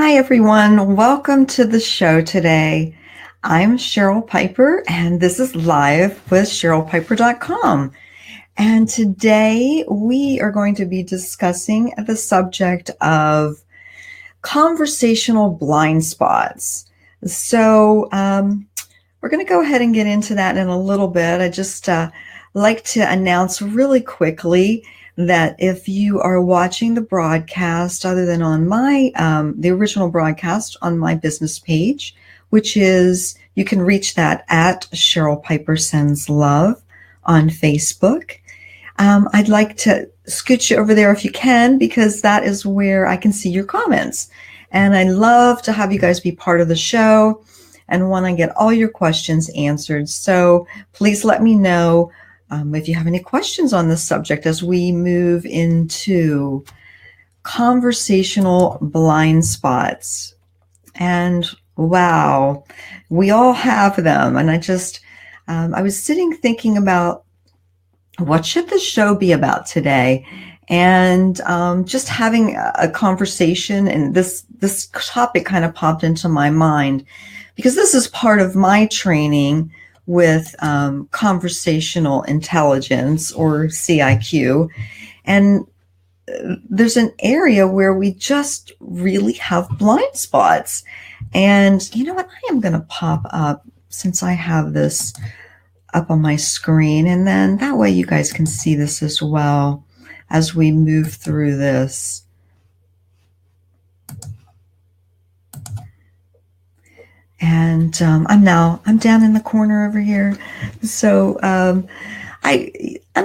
Hi, everyone. Welcome to the show today. I'm Cheryl Piper, and this is live with CherylPiper.com. And today we are going to be discussing the subject of conversational blind spots. So we're going to go ahead and get into that in a little bit. I just like to announce really quickly that if you are watching the broadcast other than on my the original broadcast on my business page, which is you can reach that at Cheryl Piper Sends Love on Facebook. I'd like to scoot you over there if you can, because that is where I can see your comments. And I love to have you guys be part of the show and want to get all your questions answered. So please let me know if you have any questions on this subject as we move into conversational blind spots. And wow, we all have them. And I was sitting thinking about what should the show be about today? And just having a conversation, and this topic kind of popped into my mind because this is part of my training with conversational intelligence, or CIQ. And there's an area where we just really have blind spots. And you know what? I am going to pop up, since I have this up on my screen, and then that way you guys can see this as well as we move through this. And I'm down in the corner over here. So I'm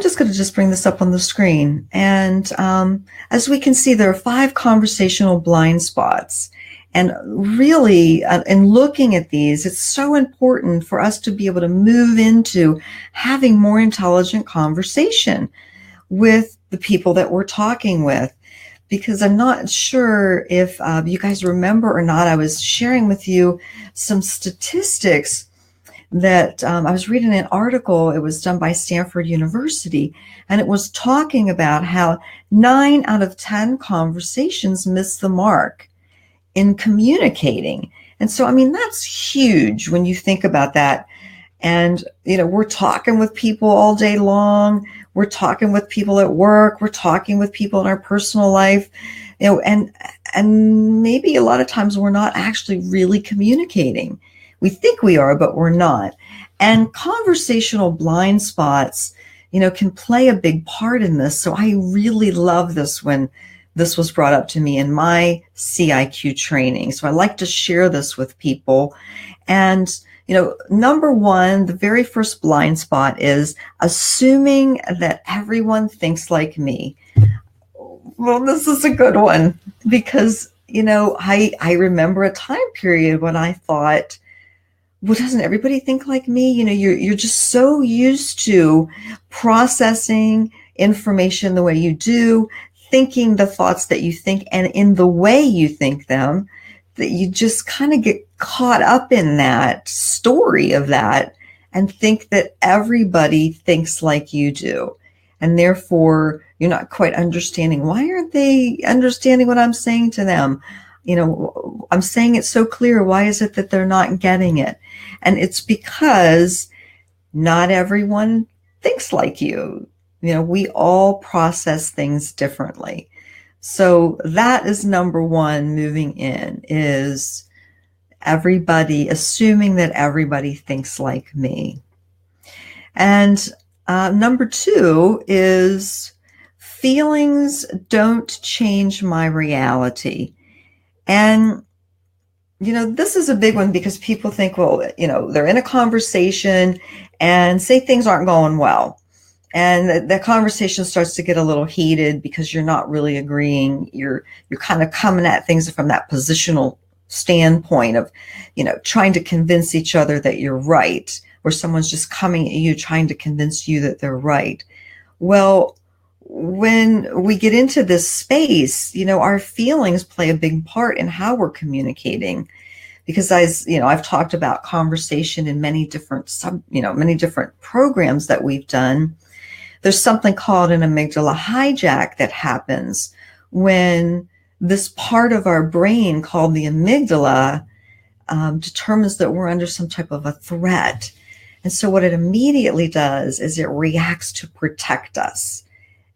just going to just bring this up on the screen. And as we can see, there are 5 conversational blind spots. And really, in looking at these, it's so important for us to be able to move into having more intelligent conversation with the people that we're talking with. Because I'm not sure if you guys remember or not, I was sharing with you some statistics that I was reading an article. It was done by Stanford University, and it was talking about how 9 out of 10 conversations miss the mark in communicating. And so, I mean, that's huge when you think about that. And, you know, we're talking with people all day long. We're talking with people at work. We're talking with people in our personal life, you know, and maybe a lot of times we're not actually really communicating. We think we are, but we're not. And conversational blind spots, you know, can play a big part in this. So I really love this when this was brought up to me in my CIQ training. So I like to share this with people. And you know, number one, the very first blind spot is assuming that everyone thinks like me. Well, this is a good one because, you know, I remember a time period when I thought, well, doesn't everybody think like me? You know, you're just so used to processing information the way you do, thinking the thoughts that you think, and in the way you think them, that you just kind of get caught up in that story of that and think that everybody thinks like you do. And therefore, you're not quite understanding. Why aren't they understanding what I'm saying to them? You know, I'm saying it so clear. Why is it that they're not getting it? And it's because not everyone thinks like you. You know, we all process things differently. So that is number one moving in, is everybody, assuming that everybody thinks like me. And number 2 is feelings don't change my reality. And, you know, this is a big one because people think, well, you know, they're in a conversation and say things aren't going well. And the conversation starts to get a little heated because you're not really agreeing. You're kind of coming at things from that positional standpoint of, you know, trying to convince each other that you're right, or someone's just coming at you trying to convince you that they're right. Well, when we get into this space, you know, our feelings play a big part in how we're communicating. Because I've talked about conversation in many different many different programs that we've done. There's something called an amygdala hijack that happens when this part of our brain called the amygdala determines that we're under some type of a threat. And so what it immediately does is it reacts to protect us.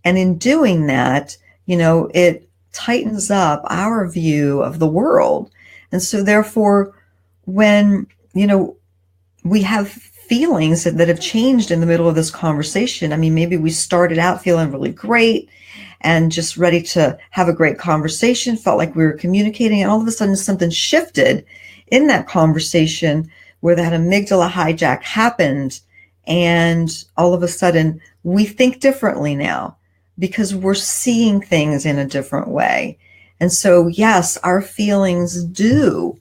And in doing that, it tightens up our view of the world. And so therefore, when, we have feelings that have changed in the middle of this conversation. I mean, maybe we started out feeling really great and just ready to have a great conversation, felt like we were communicating, and all of a sudden something shifted in that conversation where that amygdala hijack happened. And all of a sudden we think differently now because we're seeing things in a different way. And so, yes, our feelings do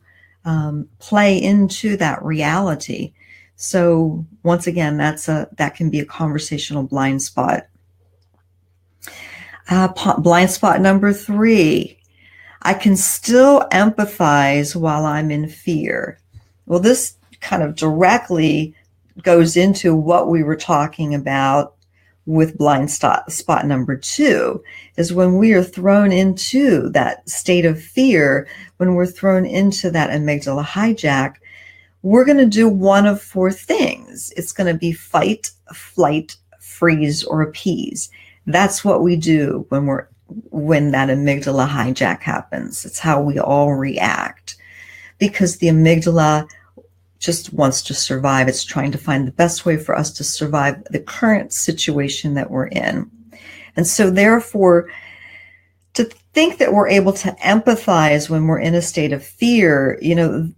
play into that reality. So once again, that can be a conversational blind spot. Blind spot number 3, I can still empathize while I'm in fear. Well, this kind of directly goes into what we were talking about with blind spot number 2, is when we are thrown into that state of fear, when we're thrown into that amygdala hijack, we're going to do one of 4 things. It's going to be fight, flight, freeze, or appease. That's what we do when that amygdala hijack happens. It's how we all react, because the amygdala just wants to survive. It's trying to find the best way for us to survive the current situation that we're in. And so therefore, to think that we're able to empathize when we're in a state of fear,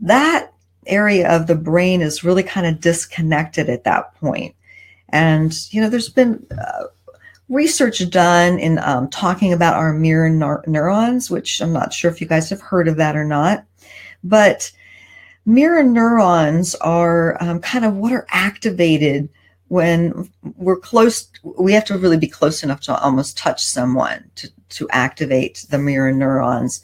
that area of the brain is really kind of disconnected at that point. And, there's been research done in talking about our mirror neurons, which I'm not sure if you guys have heard of that or not, but mirror neurons are kind of what are activated when we're close. We have to really be close enough to almost touch someone to activate the mirror neurons,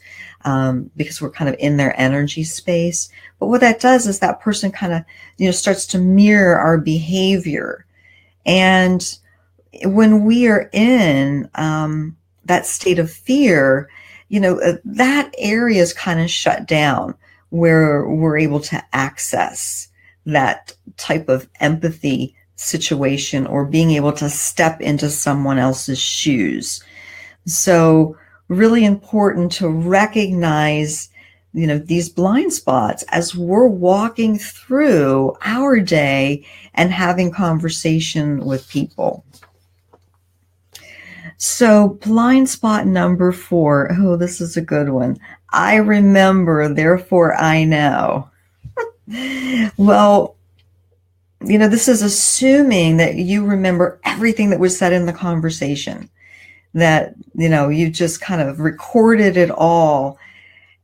because we're kind of in their energy space. But what that does is that person kind of, starts to mirror our behavior. And when we are in that state of fear, that area is kind of shut down, where we're able to access that type of empathy situation or being able to step into someone else's shoes. So really important to recognize, these blind spots as we're walking through our day and having conversation with people. So blind spot number 4. Oh, this is a good one. I remember, therefore I know. Well, this is assuming that you remember everything that was said in the conversation, that, you just kind of recorded it all.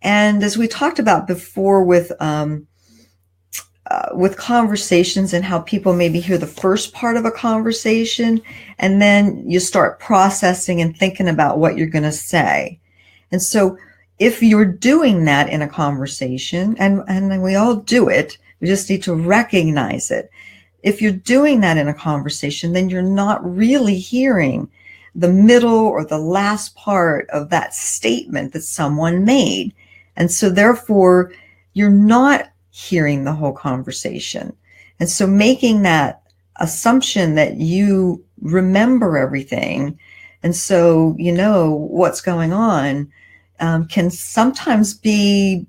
And as we talked about before with conversations and how people maybe hear the first part of a conversation and then you start processing and thinking about what you're going to say. And so if you're doing that in a conversation, and we all do it, we just need to recognize it. If you're doing that in a conversation, then you're not really hearing the middle or the last part of that statement that someone made. And so therefore, you're not hearing the whole conversation. And so making that assumption that you remember everything, and so you know what's going on, can sometimes be,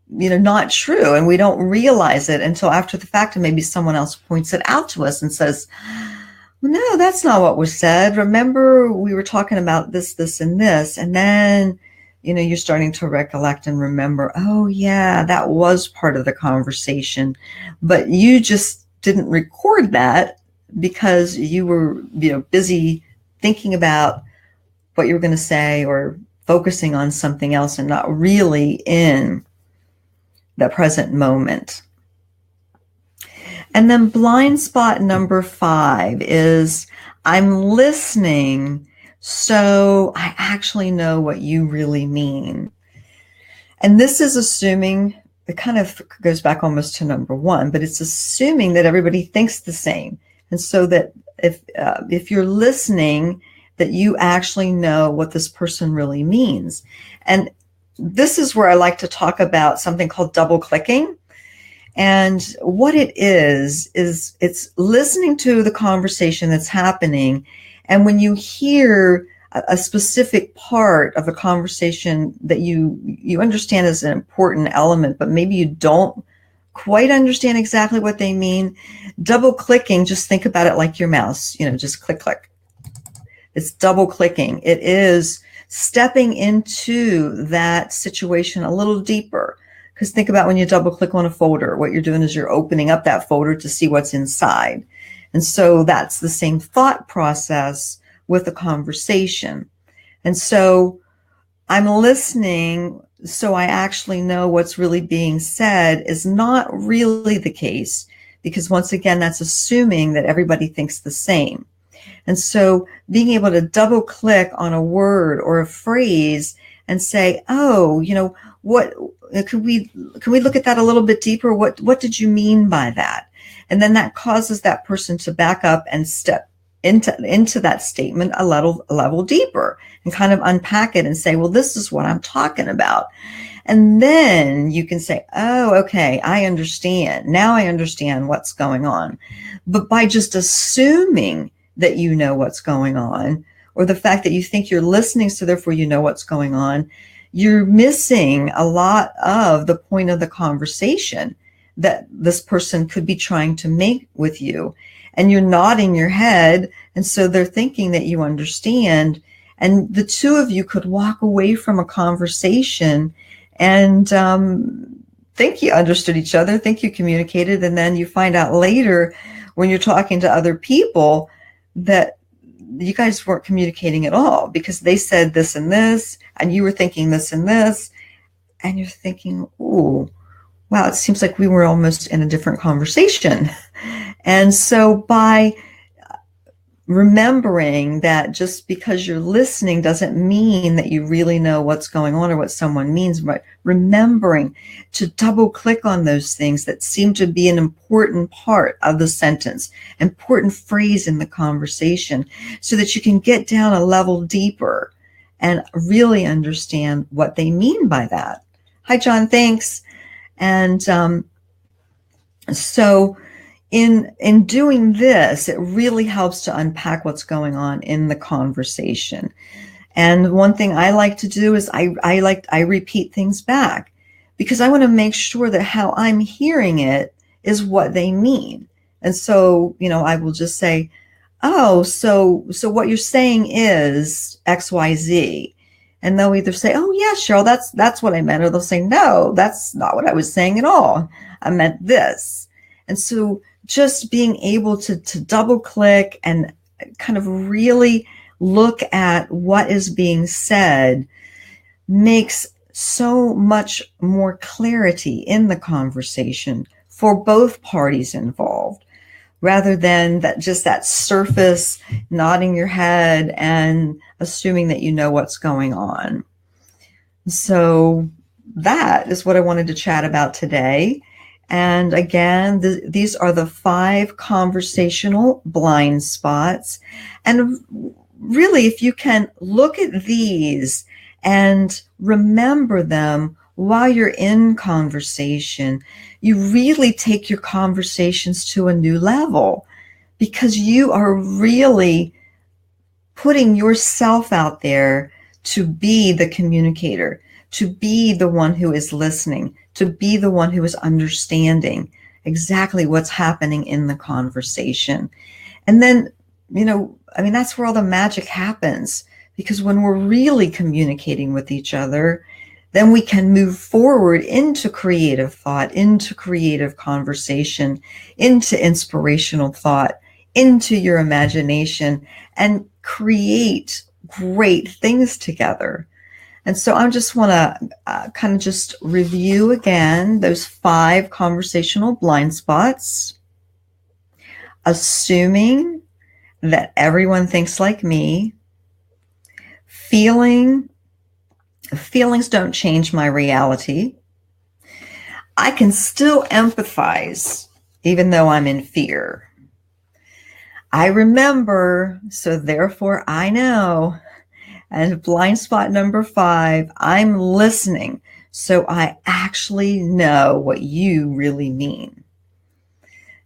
not true. And we don't realize it until after the fact, and maybe someone else points it out to us and says, well, no, that's not what was said. Remember, we were talking about this, this, and this. And then, you're starting to recollect and remember, oh yeah, that was part of the conversation, but you just didn't record that because you were, busy thinking about what you were going to say or focusing on something else and not really in the present moment. And then blind spot number 5 is I'm listening, so I actually know what you really mean. And this is assuming, it kind of goes back almost to number 1, but it's assuming that everybody thinks the same. And so that if you're listening, that you actually know what this person really means. And this is where I like to talk about something called double clicking. And what it is it's listening to the conversation that's happening. And when you hear a specific part of a conversation that you understand as an important element, but maybe you don't quite understand exactly what they mean, double clicking, just think about it like your mouse, just click, click. It's double clicking. It is stepping into that situation a little deeper. Because think about when you double click on a folder, what you're doing is you're opening up that folder to see what's inside. And so that's the same thought process with a conversation. And so I'm listening so I actually know what's really being said is not really the case, because once again, that's assuming that everybody thinks the same. And so being able to double click on a word or a phrase and say, oh, what can we look at that a little bit deeper? What did you mean by that? And then that causes that person to back up and step into that statement a level deeper and kind of unpack it and say, well, this is what I'm talking about. And then you can say, oh, okay, I understand. Now I understand what's going on. But by just assuming that you know what's going on, or the fact that you think you're listening, so therefore you know what's going on, you're missing a lot of the point of the conversation that this person could be trying to make with you. And you're nodding your head, and so they're thinking that you understand. And the two of you could walk away from a conversation and think you understood each other, think you communicated, and then you find out later when you're talking to other people that you guys weren't communicating at all, because they said this and this, and you were thinking this and this, and you're thinking, ooh, wow, it seems like we were almost in a different conversation. And so by remembering that just because you're listening doesn't mean that you really know what's going on or what someone means, but remembering to double click on those things that seem to be an important part of the sentence, important phrase in the conversation, so that you can get down a level deeper and really understand what they mean by that. Hi, John, thanks. And so in doing this, it really helps to unpack what's going on in the conversation. And one thing I like to do is I repeat things back, because I want to make sure that how I'm hearing it is what they mean. And so, I will just say, oh, so what you're saying is XYZ. And they'll either say, oh yeah, Cheryl, that's what I meant. Or they'll say, no, that's not what I was saying at all. I meant this. And so just being able to double click and kind of really look at what is being said makes so much more clarity in the conversation for both parties involved, rather than that surface nodding your head and assuming that you know what's going on. So that is what I wanted to chat about today. And again, these are the 5 conversational blind spots. And really, if you can look at these and remember them while you're in conversation, you really take your conversations to a new level, because you are really putting yourself out there to be the communicator, to be the one who is listening, to be the one who is understanding exactly what's happening in the conversation. And then, that's where all the magic happens, because when we're really communicating with each other, then we can move forward into creative thought, into creative conversation, into inspirational thought, into your imagination, and create great things together. And so I just want to kind of just review again those 5 conversational blind spots. Assuming that everyone thinks like me. Feelings don't change my reality. I can still empathize even though I'm in fear. I remember, so therefore I know. And blind spot number 5, I'm listening so I actually know what you really mean.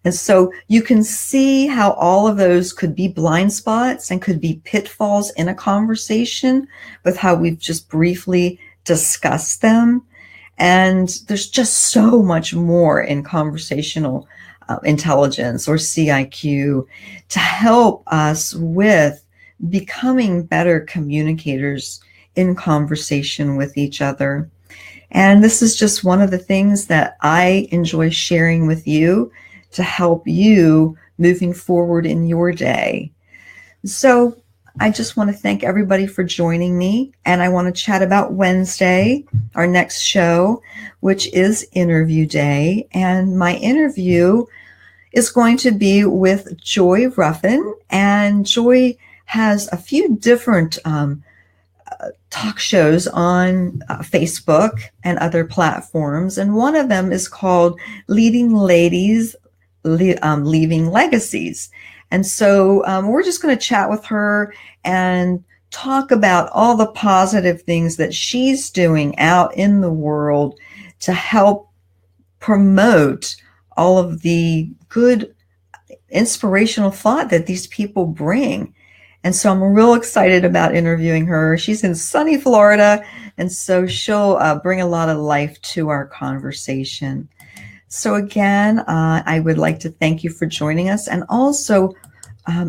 And so you can see how all of those could be blind spots and could be pitfalls in a conversation with how we've just briefly discussed them. And there's just so much more in conversational intelligence, or CIQ, to help us with becoming better communicators in conversation with each other. And this is just one of the things that I enjoy sharing with you to help you moving forward in your day. So I just want to thank everybody for joining me. And I want to chat about Wednesday, our next show, which is interview day. And my interview is going to be with Joy Ruffin. And Joy has a few different talk shows on Facebook and other platforms. And one of them is called Leading Ladies, Leaving Legacies. And so we're just going to chat with her and talk about all the positive things that she's doing out in the world to help promote all of the good inspirational thought that these people bring. And so I'm real excited about interviewing her. She's in sunny Florida, and so she'll bring a lot of life to our conversation. So again, I would like to thank you for joining us, and also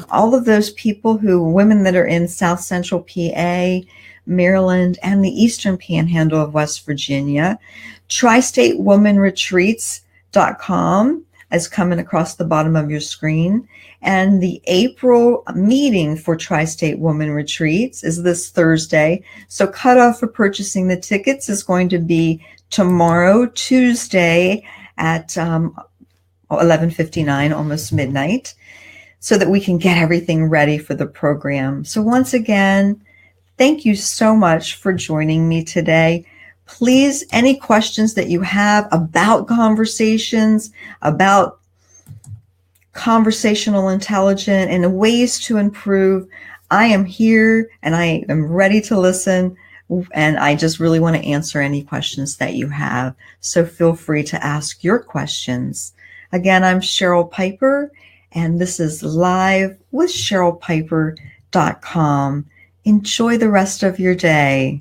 all of those people women that are in South Central PA, Maryland, and the Eastern Panhandle of West Virginia. TriStateWomanRetreats.com is coming across the bottom of your screen. And the April meeting for Tri-State Woman Retreats is this Thursday. So cutoff for purchasing the tickets is going to be tomorrow, Tuesday, at 11:59, almost midnight, so that we can get everything ready for the program. So once again, thank you so much for joining me today. Please, any questions that you have about conversations, about conversational intelligence and ways to improve, I am here and I am ready to listen. And I just really want to answer any questions that you have. So feel free to ask your questions. Again, I'm Cheryl Piper, and this is Live with CherylPiper.com. Enjoy the rest of your day.